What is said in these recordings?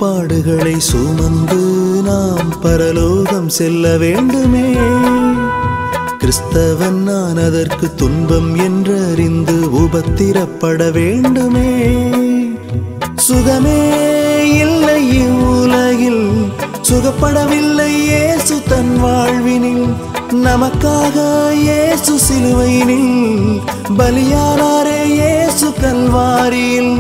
பாடுகளை சுமந்து நாம் பரலோகம் செல்ல வேண்டுமே. கிறிஸ்தவன் நான் அதற்கு துன்பம் என்றறிந்து உபத்திரப்பட வேண்டுமே. சுகமே இல்லை இவ்வுலகில், சுகப்படவில்லை இயேசு தன் வாழ்வினில். நமக்காக இயேசு சிலுவையினில் பலியானாரே இயேசு கல்வாரியில்.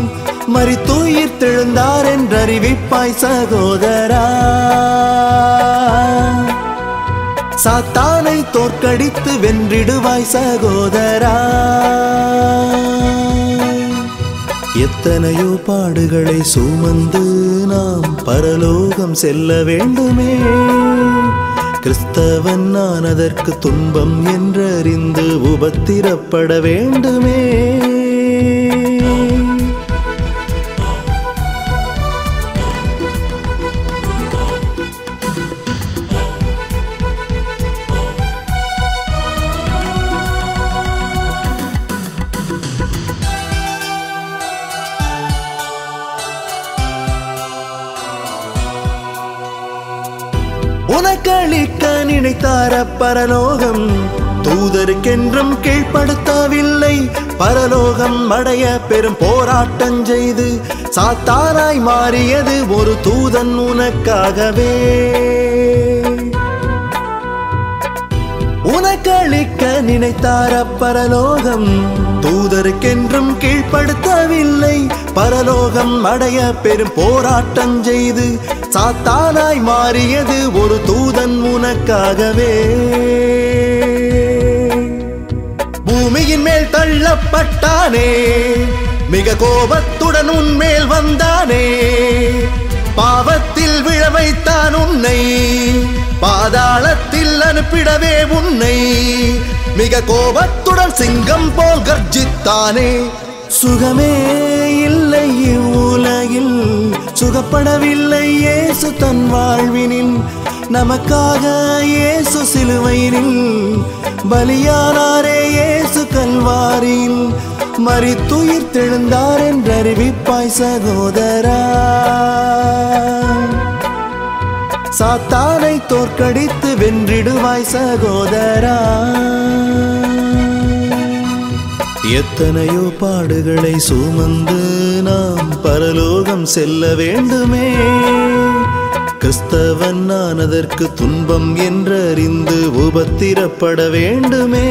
மரித்துயிர் தெழுந்தார் என்றறிவிப்பாய் சகோதரா. சாத்தானை தோற்கடித்து வென்றிடுவாய் சகோதரா. எத்தனையோ பாடுகளை சுமந்து நாம் பரலோகம் செல்ல வேண்டுமே. கிறிஸ்தவன் நான் அதற்கு துன்பம் என்றறிந்து உபத்திரப்பட வேண்டுமே. உனக்களிக்க நினைத்தார பரலோகம் தூதருக்கென்றும் கீழ்ப்படுத்தவில்லை. பரலோகம் அடைய பெரும் போராட்டம் செய்து சாத்தானாய் மாறியது ஒரு தூதன் உனக்காகவே. உனக்களிக்க நினைத்தார பரலோகம் தூதருக்கென்றும் கீழ்ப்படுத்தவில்லை. பரலோகம் அடைய பெரும் போராட்டம் செய்து சாத்தானாய் மாறியது ஒரு தூதன் உனக்காகவே. பூமியின் மேல் தள்ளப்பட்டானே, மிக கோபத்துடன் உன்மேல் வந்தானே. பாவத்தில் விழ வைத்தான் உன்னை, பாதாளத்தில் அனுப்பிடவே உன்னை. மிக கோபத்துடன் சிங்கம் போல் கர்ஜித்தானே. சுகமே இல்லை இவ்வுலகில், சுகப்படவில்லை இயேசு தன் வாழ்வினில். நமக்காக இயேசு சிலுவையினில் பலியானாரே இயேசு கல்வாரியில். மரித்துயிர் தெழுந்தார் என்றறிவிப்பாய் சகோதரா. சாத்தானை தோற்கடித்து வென்றிடுவாய் சகோதரா. எத்தனையோ பாடுகளை சுமந்து நாம் பரலோகம் செல்ல வேண்டுமே. கிறிஸ்தவன் நான் அதற்கு துன்பம் என்றறிந்து உபத்திரப்பட வேண்டுமே.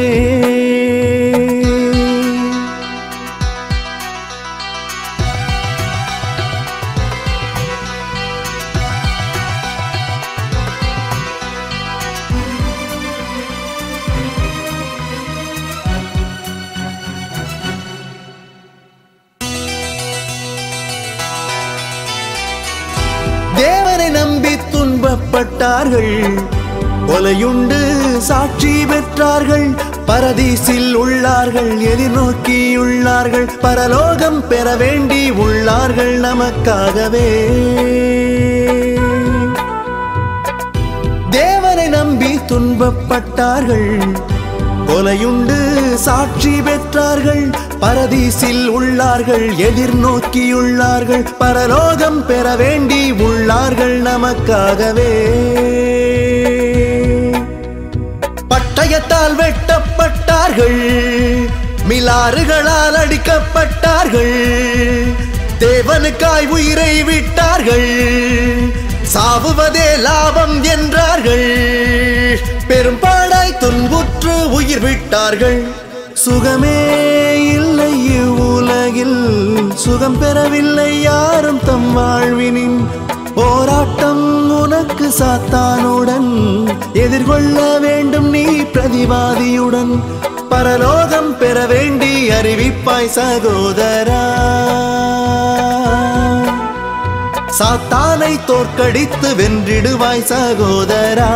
தேவனை நம்பி துன்பப்பட்டார்கள், கொலையுண்டு சாட்சி பெற்றார்கள். பரதீசில் உள்ளார்கள், எதிர்நோக்கியுள்ளார்கள். பரலோகம் பெற வேண்டி உள்ளார்கள் நமக்காகவே. தேவனை நம்பி துன்பப்பட்டார்கள், கொலையுண்டு சாட்சி பெற்றார்கள். பரதீசில் உள்ளார்கள், எதிர்நோக்கியுள்ளார்கள். பரலோகம் பெற வேண்டி உள்ளார்கள் நமக்காகவே. பட்டயத்தால் வெட்டப்பட்டார்கள், மிலாறுகளால் அடிக்கப்பட்டார்கள். தேவனுக்காய் உயிரை விட்டார்கள், சாவுவதே லாபம் என்றார்கள். பெரும்பாடாய் துன்புற்று உயிர் விட்டார்கள். சுகமே இல்லை இவ்வுலகில், சுகம் பெறவில்லை யாரும் தம் வாழ்வினின். போராட்டம் உனக்கு சாத்தானுடன், எதிர்கொள்ள வேண்டும் நீ பிரதிவாதியுடன். பரலோகம் பெற வேண்டி அறிவிப்பாய் சகோதரா. சாத்தானை தோற்கடித்து வென்றிடுவாய் சகோதரா.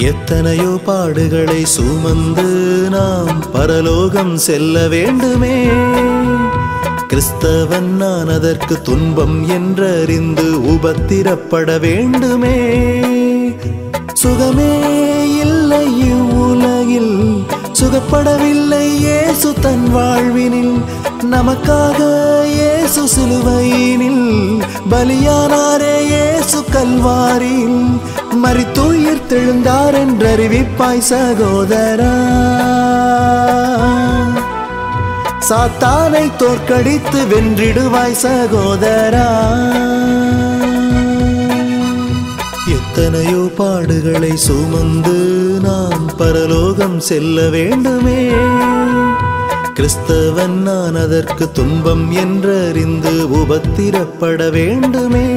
எத்தனையோ பாடுகளை சுமந்து நாம் பரலோகம் செல்ல வேண்டுமே. கிறிஸ்தவன் நான் அதற்கு துன்பம் என்றறிந்து உபத்திரப்பட வேண்டுமே. சுகமே இல்லை இவ்வுலகில், சுகப்படவில்லை இயேசு தன் வாழ்வினில். நமக்காக இயேசு சிலுவையினில் பலியானாரே இயேசு கல்வாரியில் மரித்துயிர் தெழுந்தார் என்றறிவிப்பாய் சகோதரா சாத்தானை தோற்கடித்து வென்றிடுவாய் சகோதரா எத்தனையோ பாடுகளை சுமந்து நாம் பரலோகம் செல்ல வேண்டுமே கிறிஸ்தவன் நான் அதற்கு துன்பம் என்றறிந்து உபத்திரப்பட வேண்டுமே